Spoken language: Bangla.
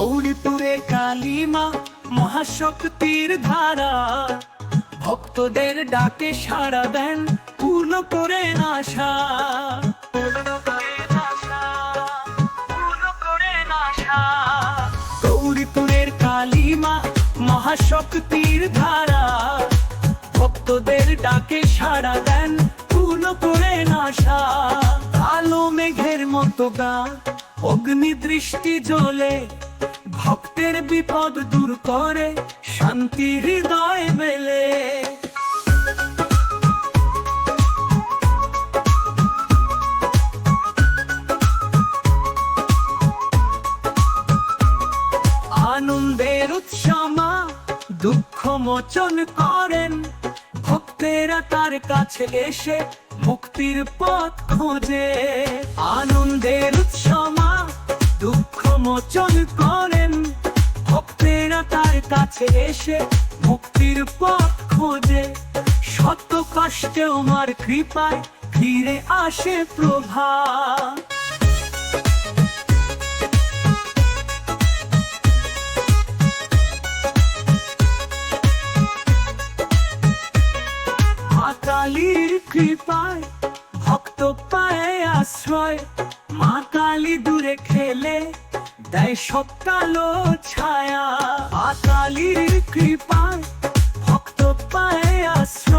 গৌরীপুরে কালীমা মহাশক্তির ধারা, ভক্তদের ডাকে সাড়া দেন পূর্ণ করে আশা। গৌরীপুরের কালীমা মহাশক্তির ধারা, ভক্তদের ডাকে সাড়া দেন পূর্ণ করে আশা। কালো মেঘের মতো গা অগ্নি দৃষ্টি জ্বলে, ভক্তের বিপদ দূর করে শান্তি হৃদয় মেলে। আনন্দের উৎসমা দুঃখ মোচন করেন, ভক্তেরা তার কাছে এসে মুক্তির পথ খোঁজে। আনন্দের উৎসমা দুঃখ মোচন করেন, ভক্তেরা তার কাছে এসে মুক্তির পথ খোঁজে। শত কষ্টেও মার কৃপায় ফিরে আসে প্রভা। মা কালীর কৃপায় ভক্ত পায় আশ্রয়, মা কালী দূরে খেলে দেয় সব কালো ছায়া। মা কালীর কৃপায় ভক্ত পায় আশ্রয়।